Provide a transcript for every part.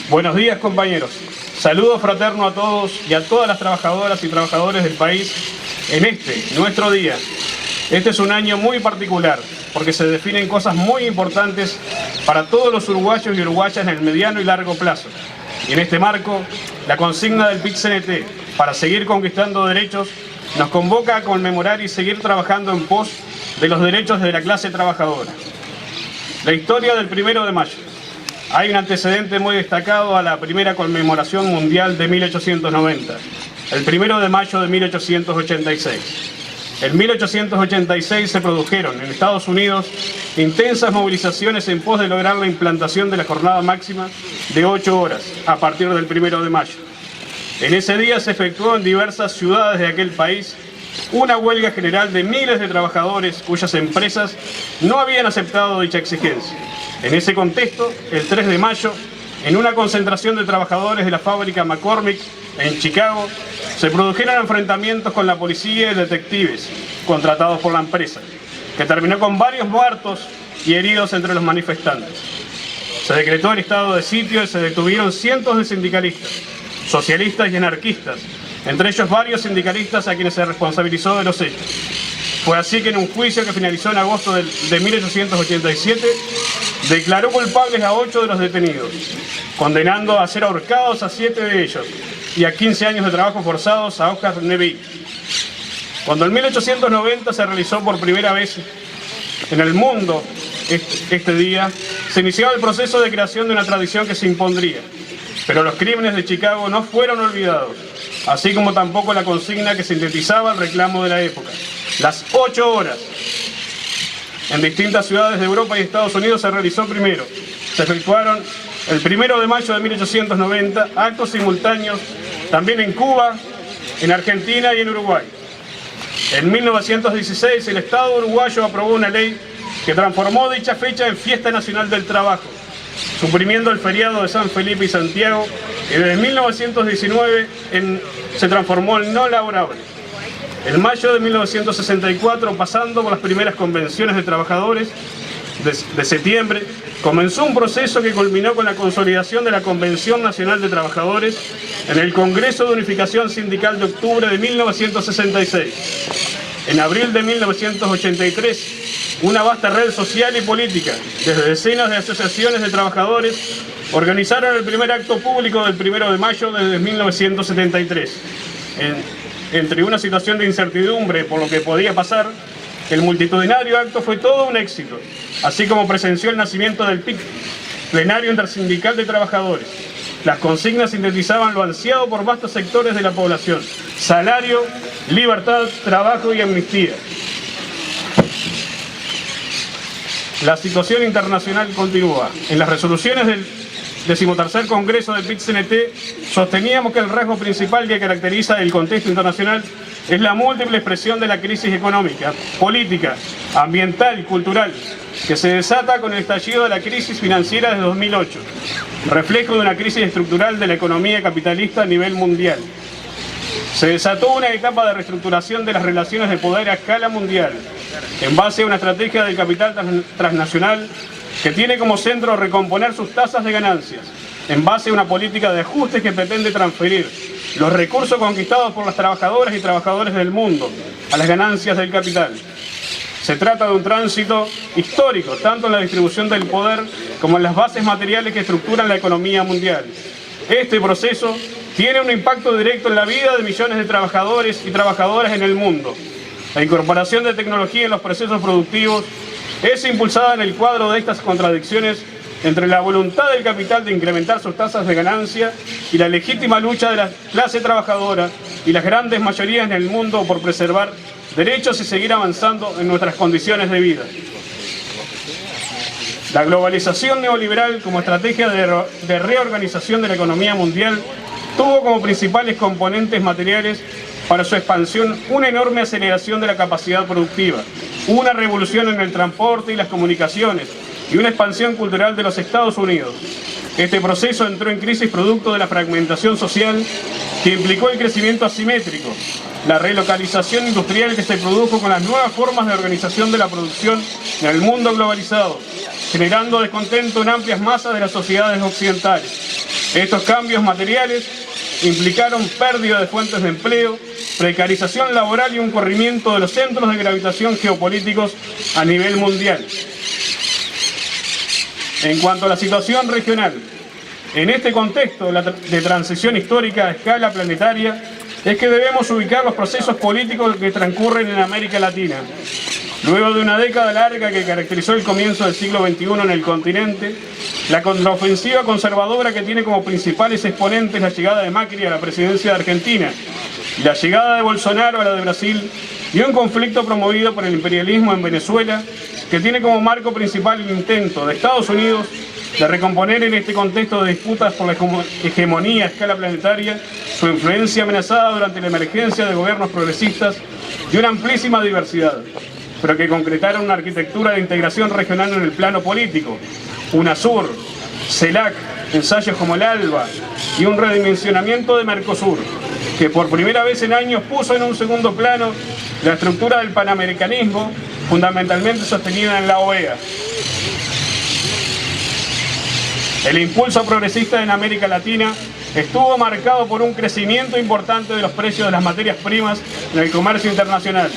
Buenos días, compañeros. Saludo fraterno a todos y a todas las trabajadoras y trabajadores del país en nuestro día. Este es un año muy particular porque se definen cosas muy importantes para todos los uruguayos y uruguayas en el mediano y largo plazo. Y en este marco, la consigna del PIT-CNT para seguir conquistando derechos nos convoca a conmemorar y seguir trabajando en pos de los derechos de la clase trabajadora. La historia del 1 de mayo. Hay un antecedente muy destacado a la primera conmemoración mundial de 1890, el 1 de mayo de 1886. En 1886 se produjeron en Estados Unidos intensas movilizaciones en pos de lograr la implantación de la jornada máxima de 8 horas a partir del 1 de mayo. En ese día se efectuó en diversas ciudades de aquel país una huelga general de miles de trabajadores cuyas empresas no habían aceptado dicha exigencia. En ese contexto, el 3 de mayo, en una concentración de trabajadores de la fábrica McCormick en Chicago, se produjeron enfrentamientos con la policía y detectives contratados por la empresa, que terminó con varios muertos y heridos entre los manifestantes. Se decretó el estado de sitio y se detuvieron cientos de sindicalistas, socialistas y anarquistas, entre ellos varios sindicalistas a quienes se responsabilizó de los hechos. Fue así que en un juicio que finalizó en agosto de 1887, declaró culpables a 8 de los detenidos, condenando a ser ahorcados a 7 de ellos y a 15 años de trabajo forzados a Oscar Neville. Cuando en 1890 se realizó por primera vez en el mundo este día, se iniciaba el proceso de creación de una tradición que se impondría. Pero los crímenes de Chicago no fueron olvidados, así como tampoco la consigna que sintetizaba el reclamo de la época. Las 8 horas. En distintas ciudades de Europa y Estados Unidos se realizó primero. Se efectuaron el 1 de mayo de 1890 actos simultáneos también en Cuba, en Argentina y en Uruguay. En 1916 el Estado uruguayo aprobó una ley que transformó dicha fecha en Fiesta Nacional del Trabajo, suprimiendo el feriado de San Felipe y Santiago, y desde 1919 se transformó en no laborable. En mayo de 1964, pasando por las primeras convenciones de trabajadores de septiembre, comenzó un proceso que culminó con la consolidación de la Convención Nacional de Trabajadores en el Congreso de Unificación Sindical de octubre de 1966. En abril de 1983, una vasta red social y política, desde decenas de asociaciones de trabajadores, organizaron el primer acto público del 1 de mayo desde 1973. Entre una situación de incertidumbre por lo que podía pasar, el multitudinario acto fue todo un éxito, así como presenció el nacimiento del PIC, Plenario Intersindical de Trabajadores. Las consignas sintetizaban lo ansiado por vastos sectores de la población: salario, libertad, trabajo y amnistía. La situación internacional continúa. En las resoluciones del 13º Congreso del PIT-CNT sosteníamos que el rasgo principal que caracteriza el contexto internacional es la múltiple expresión de la crisis económica, política, ambiental y cultural que se desata con el estallido de la crisis financiera de 2008, reflejo de una crisis estructural de la economía capitalista a nivel mundial. Se desató una etapa de reestructuración de las relaciones de poder a escala mundial, en base a una estrategia del capital transnacional que tiene como centro recomponer sus tasas de ganancias, en base a una política de ajustes que pretende transferir los recursos conquistados por las trabajadoras y trabajadores del mundo a las ganancias del capital. Se trata de un tránsito histórico, tanto en la distribución del poder como en las bases materiales que estructuran la economía mundial. Este proceso tiene un impacto directo en la vida de millones de trabajadores y trabajadoras en el mundo. La incorporación de tecnología en los procesos productivos es impulsada en el cuadro de estas contradicciones entre la voluntad del capital de incrementar sus tasas de ganancia y la legítima lucha de la clase trabajadora y las grandes mayorías en el mundo por preservar derechos y seguir avanzando en nuestras condiciones de vida. La globalización neoliberal como estrategia de reorganización de la economía mundial tuvo como principales componentes materiales para su expansión una enorme aceleración de la capacidad productiva, una revolución en el transporte y las comunicaciones y una expansión cultural de los Estados Unidos. Este proceso entró en crisis producto de la fragmentación social que implicó el crecimiento asimétrico, la relocalización industrial que se produjo con las nuevas formas de organización de la producción en el mundo globalizado, generando descontento en amplias masas de las sociedades occidentales. Estos cambios materiales implicaron pérdida de fuentes de empleo, precarización laboral y un corrimiento de los centros de gravitación geopolíticos a nivel mundial. En cuanto a la situación regional, en este contexto de transición histórica a escala planetaria, es que debemos ubicar los procesos políticos que transcurren en América Latina. Luego de una década larga que caracterizó el comienzo del siglo XXI en el continente, la contraofensiva conservadora que tiene como principales exponentes la llegada de Macri a la presidencia de Argentina, la llegada de Bolsonaro a la de Brasil y un conflicto promovido por el imperialismo en Venezuela, que tiene como marco principal el intento de Estados Unidos de recomponer en este contexto de disputas por la hegemonía a escala planetaria su influencia amenazada durante la emergencia de gobiernos progresistas de una amplísima diversidad, pero que concretaron una arquitectura de integración regional en el plano político, UNASUR, CELAC, ensayos como el ALBA y un redimensionamiento de Mercosur, que por primera vez en años puso en un segundo plano la estructura del panamericanismo, fundamentalmente sostenida en la OEA. El impulso progresista en América Latina estuvo marcado por un crecimiento importante de los precios de las materias primas en el comercio internacional,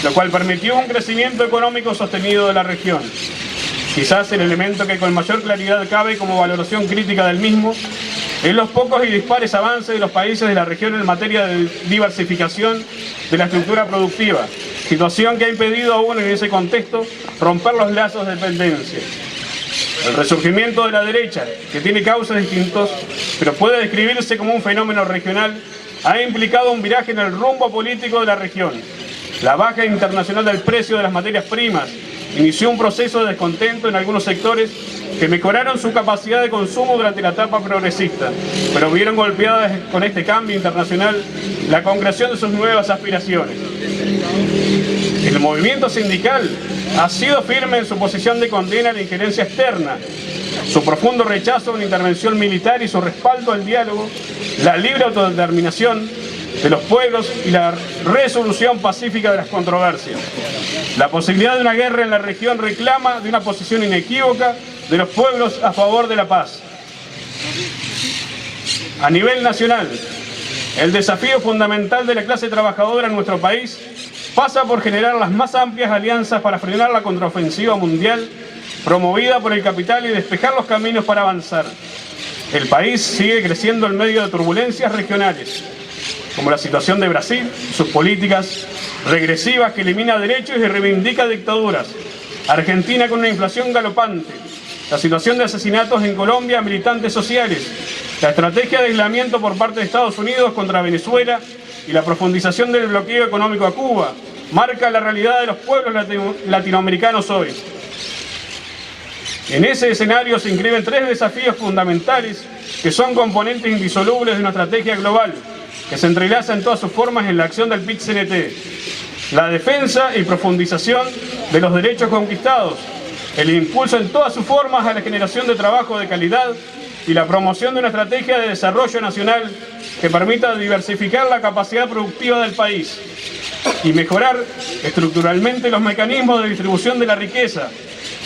lo cual permitió un crecimiento económico sostenido de la región. Quizás el elemento que con mayor claridad cabe como valoración crítica del mismo es los pocos y dispares avances de los países de la región en materia de diversificación de la estructura productiva, situación que ha impedido aún en ese contexto romper los lazos de dependencia. El resurgimiento de la derecha, que tiene causas distintas, pero puede describirse como un fenómeno regional, ha implicado un viraje en el rumbo político de la región. La baja internacional del precio de las materias primas inició un proceso de descontento en algunos sectores que mejoraron su capacidad de consumo durante la etapa progresista, pero vieron golpeadas con este cambio internacional la concreción de sus nuevas aspiraciones. El movimiento sindical ha sido firme en su posición de condena a la injerencia externa, su profundo rechazo a una intervención militar y su respaldo al diálogo, la libre autodeterminación de los pueblos y la resolución pacífica de las controversias. La posibilidad de una guerra en la región reclama de una posición inequívoca de los pueblos a favor de la paz. A nivel nacional, el desafío fundamental de la clase trabajadora en nuestro país pasa por generar las más amplias alianzas para frenar la contraofensiva mundial promovida por el capital y despejar los caminos para avanzar. El país sigue creciendo en medio de turbulencias regionales, como la situación de Brasil, sus políticas regresivas que elimina derechos y reivindica dictaduras, Argentina con una inflación galopante, la situación de asesinatos en Colombia a militantes sociales, la estrategia de aislamiento por parte de Estados Unidos contra Venezuela y la profundización del bloqueo económico a Cuba, marca la realidad de los pueblos latinoamericanos hoy. En ese escenario se inscriben tres desafíos fundamentales que son componentes indisolubles de una estrategia global que se entrelaza en todas sus formas en la acción del PIT-CNT. La defensa y profundización de los derechos conquistados, el impulso en todas sus formas a la generación de trabajo de calidad y la promoción de una estrategia de desarrollo nacional que permita diversificar la capacidad productiva del país y mejorar estructuralmente los mecanismos de distribución de la riqueza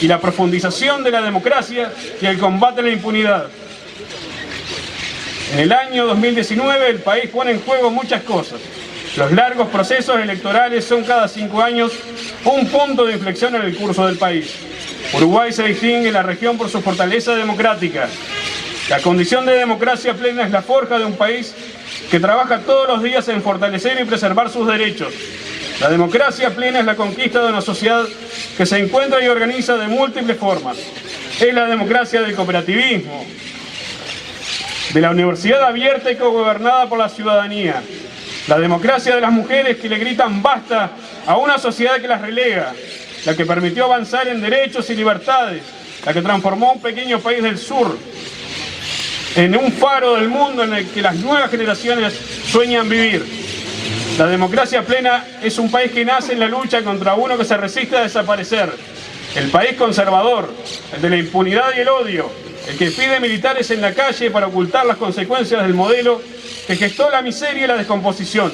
y la profundización de la democracia y el combate a la impunidad. En el año 2019 el país pone en juego muchas cosas. Los largos procesos electorales son cada 5 años un punto de inflexión en el curso del país. Uruguay se distingue en la región por su fortaleza democrática. La condición de democracia plena es la forja de un país que trabaja todos los días en fortalecer y preservar sus derechos. La democracia plena es la conquista de una sociedad que se encuentra y organiza de múltiples formas. Es la democracia del cooperativismo, de la universidad abierta y cogobernada por la ciudadanía, la democracia de las mujeres que le gritan basta a una sociedad que las relega, la que permitió avanzar en derechos y libertades, la que transformó un pequeño país del sur en un faro del mundo en el que las nuevas generaciones sueñan vivir. La democracia plena es un país que nace en la lucha contra uno que se resiste a desaparecer, el país conservador, el de la impunidad y el odio, el que pide militares en la calle para ocultar las consecuencias del modelo que gestó la miseria y la descomposición.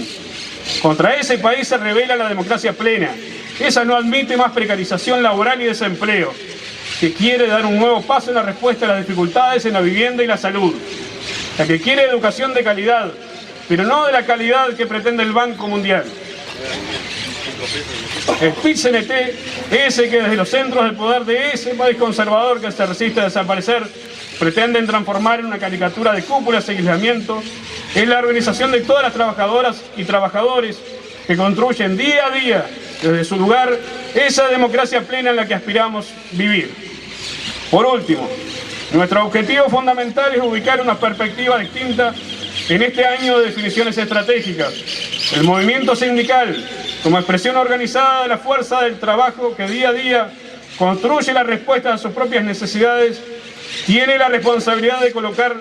Contra ese país se revela la democracia plena. Esa no admite más precarización laboral y desempleo, que quiere dar un nuevo paso en la respuesta a las dificultades en la vivienda y la salud. la que quiere educación de calidad, pero no de la calidad que pretende el Banco Mundial. El PIT-CNT, ese que desde los centros de poder de ese país conservador que se resiste a desaparecer, pretenden transformar en una caricatura de cúpulas y aislamiento, es la organización de todas las trabajadoras y trabajadores que construyen día a día, desde su lugar, esa democracia plena en la que aspiramos vivir. Por último, nuestro objetivo fundamental es ubicar una perspectiva distinta en este año de definiciones estratégicas. El movimiento sindical, como expresión organizada de la fuerza del trabajo que día a día construye la respuesta a sus propias necesidades, tiene la responsabilidad de colocar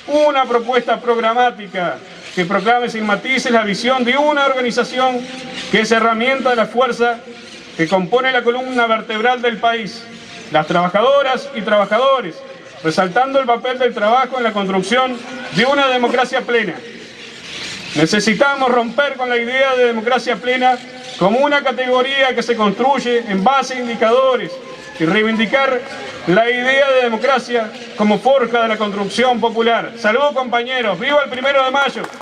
una propuesta programática que proclame sin matices la visión de una organización que es herramienta de la fuerza que compone la columna vertebral del país, las trabajadoras y trabajadores, resaltando el papel del trabajo en la construcción de una democracia plena. Necesitamos romper con la idea de democracia plena como una categoría que se construye en base a indicadores y reivindicar la idea de democracia como forja de la construcción popular. ¡Salud, compañeros! ¡Viva el 1 de mayo!